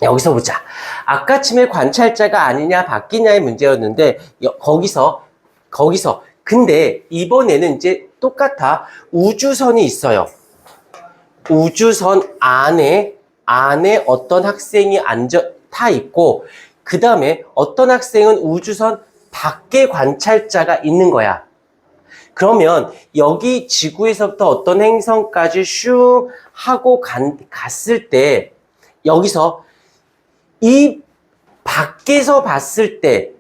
여기서 보자. 아까쯤에 관찰자가 아니냐 바뀌냐의 문제였는데 거기서 근데 이번에는 이제 똑같아. 우주선이 있어요. 우주선 안에 어떤 학생이 타 있고, 그 다음에 어떤 학생은 우주선 밖에 관찰자가 있는 거야. 그러면 여기 지구에서부터 어떤 행성까지 슝 하고 갔을 때, 여기서 이 밖에서 봤을 때,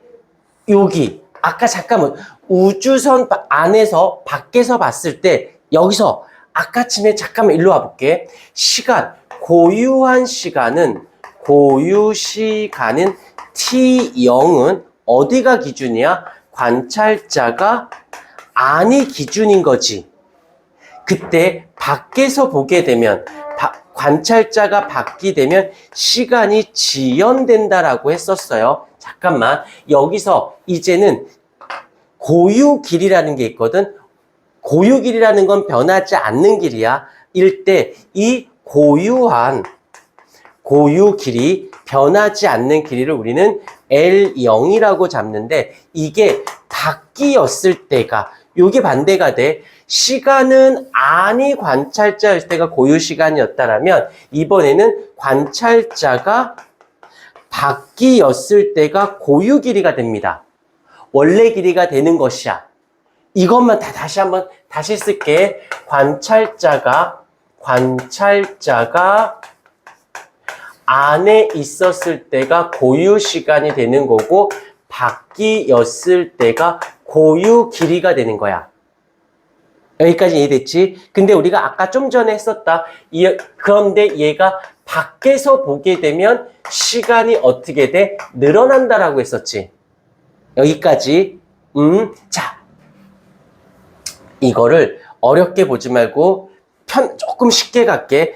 여기 아까 잠깐만 우주선 안에서 밖에서 봤을 때, 여기서 아까쯤에 잠깐만 일로 와볼게. 시간, 고유 시간은 T0은 어디가 기준이야? 관찰자가 안이 기준인 거지. 그때 밖에서 보게 되면 관찰자가 밖이 되면 시간이 지연된다라고 했었어요. 잠깐만, 여기서 이제는 고유 길이라는 게 있거든. 고유 길이라는 건 변하지 않는 길이야. 일 때 이 고유 길이, 변하지 않는 길이를 우리는 L0이라고 잡는데, 이게 밖이었을 때가, 요게 반대가 돼. 시간은 안이 관찰자였을 때가 고유 시간이었다라면, 이번에는 관찰자가 밖이었을 때가 고유 길이가 됩니다. 원래 길이가 되는 것이야. 이것만 다시 쓸게. 관찰자가 안에 있었을 때가 고유 시간이 되는 거고, 밖이었을 때가 고유 길이가 되는 거야. 여기까지 이해됐지? 근데 우리가 아까 좀 전에 했었다. 그런데 얘가 밖에서 보게 되면 시간이 어떻게 돼? 늘어난다라고 했었지. 여기까지. 자, 이거를 어렵게 보지 말고 조금 쉽게 갈게.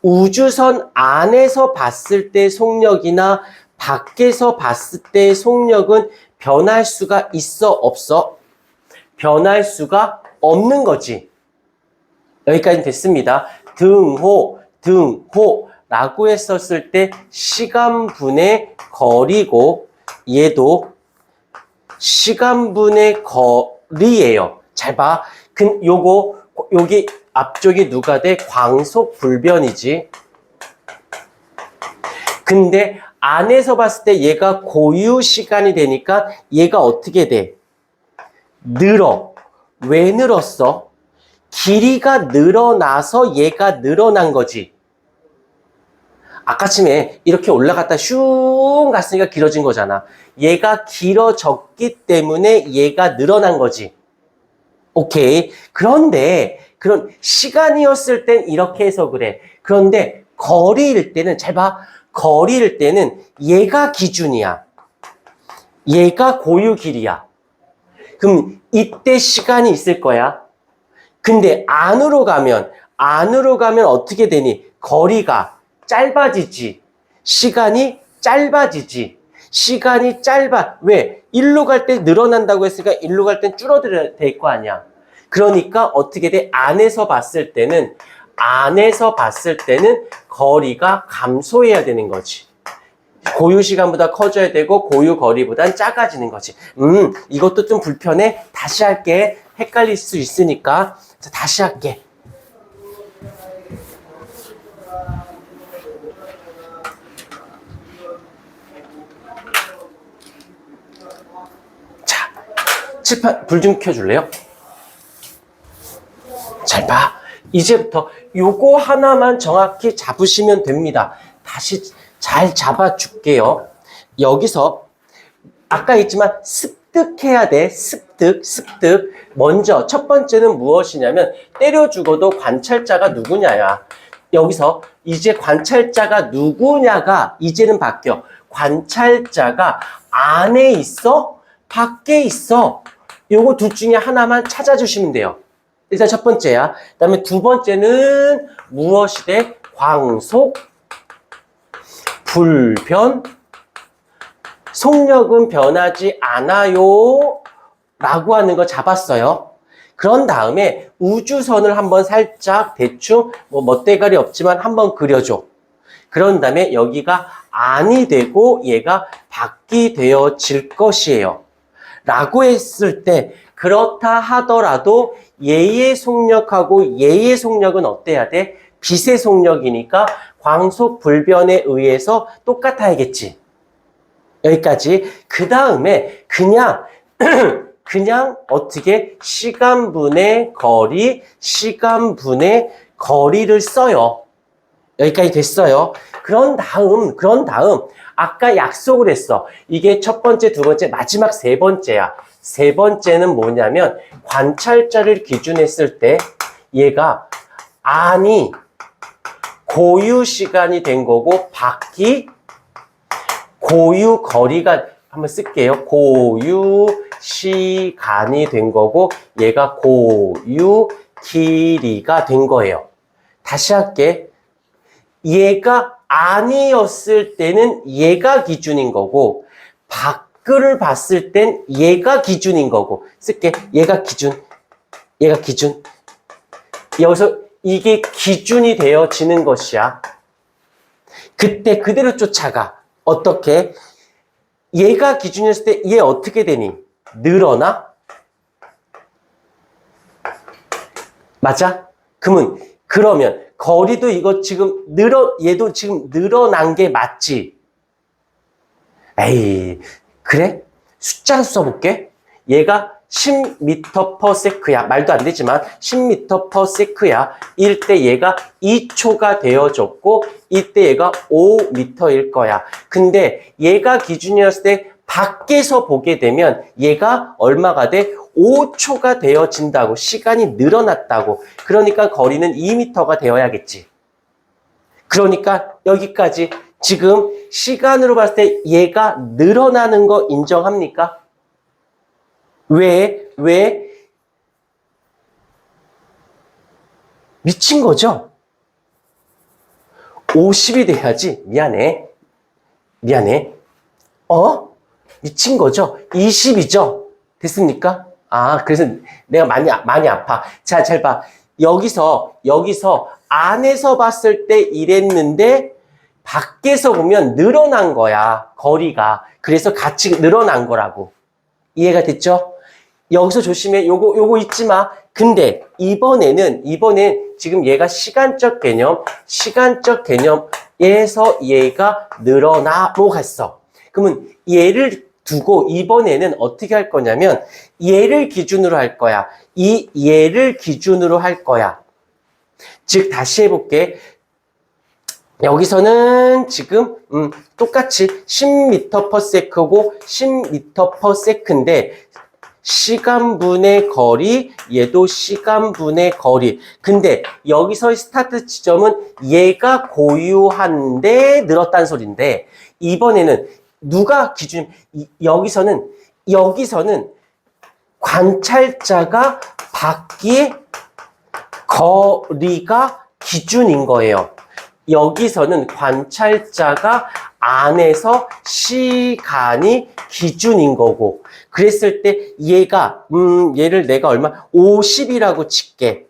우주선 안에서 봤을 때 속력이나 밖에서 봤을 때 속력은 변할 수가 있어, 없어? 변할 수가 없는 거지. 여기까지 됐습니다. 등호라고 했었을 때 시간분의 거리고, 얘도 시간분의 거리예요. 잘 봐. 여기 앞쪽이 누가 돼? 광속 불변이지. 근데 안에서 봤을 때 얘가 고유 시간이 되니까 얘가 어떻게 돼? 늘어. 왜 늘었어? 길이가 늘어나서 얘가 늘어난 거지. 아까쯤에 이렇게 올라갔다 슝 갔으니까 길어진 거잖아. 얘가 길어졌기 때문에 얘가 늘어난 거지. 오케이. 그런데 그런 시간이었을 땐 이렇게 해서 그래. 그런데 거리일 때는, 잘 봐. 거리일 때는 얘가 기준이야. 얘가 고유 길이야. 그럼 이때 시간이 있을 거야. 근데 안으로 가면 어떻게 되니? 거리가 짧아지지. 시간이 짧아지지. 시간이 짧아. 왜? 일로 갈 때 늘어난다고 했으니까 일로 갈 땐 줄어들어야 될 거 아니야. 그러니까 어떻게 돼? 안에서 봤을 때는 거리가 감소해야 되는 거지. 고유 시간보다 커져야 되고 고유 거리보단 작아지는 거지. 이것도 좀 불편해. 다시 할게. 헷갈릴 수 있으니까. 자, 다시 할게. 자, 칠판 불 좀 켜줄래요? 잘 봐. 이제부터 요거 하나만 정확히 잡으시면 됩니다. 다시 잘 잡아줄게요. 여기서 아까 했지만 습득해야 돼. 습득. 먼저 첫 번째는 무엇이냐면 때려 죽어도 관찰자가 누구냐야. 여기서 이제 관찰자가 누구냐가 이제는 바뀌어. 관찰자가 안에 있어? 밖에 있어? 요거 둘 중에 하나만 찾아주시면 돼요. 일단 첫 번째야. 그 다음에 두 번째는 무엇이 돼? 광속, 불변, 속력은 변하지 않아요 라고 하는 거 잡았어요. 그런 다음에 우주선을 한번 살짝 대충 멋대가리 없지만 한번 그려줘. 그런 다음에 여기가 안이 되고 얘가 밖이 되어질 것이에요. 라고 했을 때 그렇다 하더라도 얘의 속력하고 얘의 속력은 어때야 돼? 빛의 속력이니까 광속 불변에 의해서 똑같아야겠지. 여기까지. 그 다음에 그냥 그냥 어떻게 시간분의 거리를 써요. 여기까지 됐어요. 그런 다음 아까 약속을 했어. 이게 첫 번째, 두 번째, 마지막 세 번째야. 세 번째는 뭐냐면 관찰자를 기준했을 때 얘가 안이 고유 시간이 된 거고 밖이 고유 거리가 한번 쓸게요. 고유 시간이 된 거고 얘가 고유 길이가 된 거예요. 다시 할게. 얘가 아니었을 때는 얘가 기준인 거고 밖을 봤을 땐 얘가 기준인 거고 쓸게. 얘가 기준. 여기서 이게 기준이 되어지는 것이야. 그때 그대로 쫓아가. 어떻게? 얘가 기준이었을 때 얘 어떻게 되니? 늘어나? 맞아? 그러면 거리도 이거 지금 얘도 지금 늘어난 게 맞지? 에이, 그래? 숫자로 써볼게. 얘가 10m/s야. 말도 안 되지만 10m/s야. 일 때 얘가 2초가 되어졌고 이때 얘가 5m일 거야. 근데 얘가 기준이었을 때 밖에서 보게 되면 얘가 얼마가 돼? 5초가 되어진다고. 시간이 늘어났다고. 그러니까 거리는 2m가 되어야겠지. 그러니까 여기까지 지금 시간으로 봤을 때 얘가 늘어나는 거 인정합니까? 왜? 미친 거죠? 50이 돼야지. 미안해. 미친 거죠? 20이죠? 됐습니까? 그래서 내가 많이 아파. 자, 잘 봐. 여기서 안에서 봤을 때 이랬는데 밖에서 보면 늘어난 거야. 거리가. 그래서 같이 늘어난 거라고. 이해가 됐죠? 여기서 조심해. 요거 잊지 마. 근데 이번엔 지금 얘가 시간적 개념에서 얘가 늘어나고 갔어. 그러면 얘를 두고 이번에는 어떻게 할 거냐면 얘를 기준으로 할 거야. 얘를 기준으로 할 거야. 즉 다시 해볼게. 여기서는 지금 똑같이 10m/s고 10m/s인데 시간분의 거리, 얘도 시간분의 거리. 근데 여기서의 스타트 지점은 얘가 고유한데 늘었다는 소린데 이번에는 누가 기준? 여기서는 관찰자가 밖의 거리가 기준인 거예요. 여기서는 관찰자가 안에서 시간이 기준인 거고 그랬을 때 얘를 내가 얼마? 50이라고 칠게.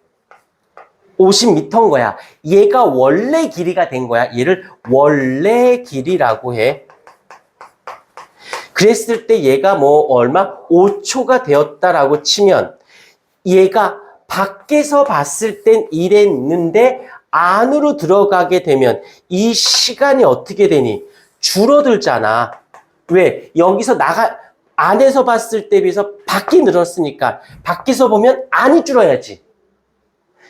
50m인 거야. 얘가 원래 길이가 된 거야. 얘를 원래 길이라고 해. 그랬을 때 얘가 얼마? 5초가 되었다라고 치면 얘가 밖에서 봤을 땐 이랬는데 안으로 들어가게 되면 이 시간이 어떻게 되니? 줄어들잖아. 왜? 여기서 안에서 봤을 때에 비해서 밖이 늘었으니까 밖에서 보면 안이 줄어야지.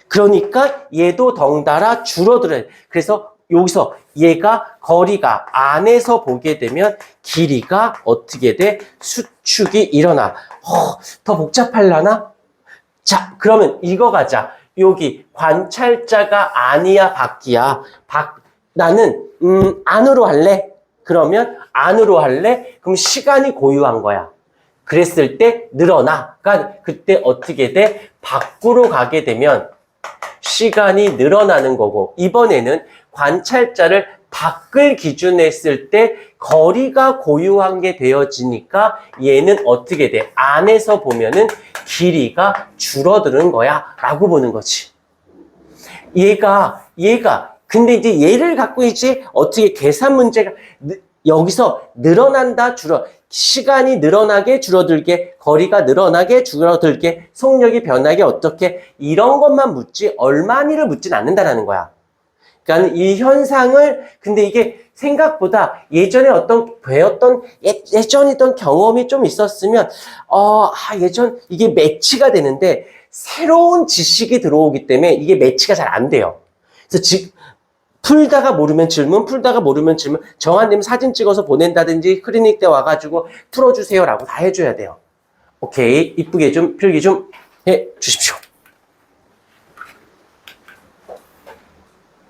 그러니까 얘도 덩달아 줄어들어야 돼. 그래서 여기서 얘가 거리가 안에서 보게 되면 길이가 어떻게 돼? 수축이 일어나. 더 복잡하려나? 자, 그러면 이거 가자. 여기 관찰자가 아니야, 밖이야. 나는 안으로 할래? 그러면 안으로 할래? 그럼 시간이 고유한 거야. 그랬을 때 늘어나. 그러니까 그때 어떻게 돼? 밖으로 가게 되면 시간이 늘어나는 거고 이번에는 관찰자를 밖을 기준했을 때 거리가 고유한 게 되어지니까 얘는 어떻게 돼? 안에서 보면은 길이가 줄어드는 거야 라고 보는 거지. 얘가 근데 이제 얘를 갖고 이제 어떻게 계산 문제가 여기서 늘어난다, 시간이 늘어나게, 줄어들게, 거리가 늘어나게, 줄어들게, 속력이 변하게, 어떻게, 이런 것만 묻지, 얼마니를 묻진 않는다라는 거야. 그러니까 이 현상을, 근데 이게 생각보다 예전에 배웠던, 예전에 있던 경험이 좀 있었으면, 이게 매치가 되는데, 새로운 지식이 들어오기 때문에 이게 매치가 잘 안 돼요. 그래서 풀다가 모르면 질문, 정한님 사진 찍어서 보낸다든지 클리닉 때 와가지고 풀어주세요라고 다 해줘야 돼요. 오케이. 이쁘게 좀, 필기 좀 해 주십시오.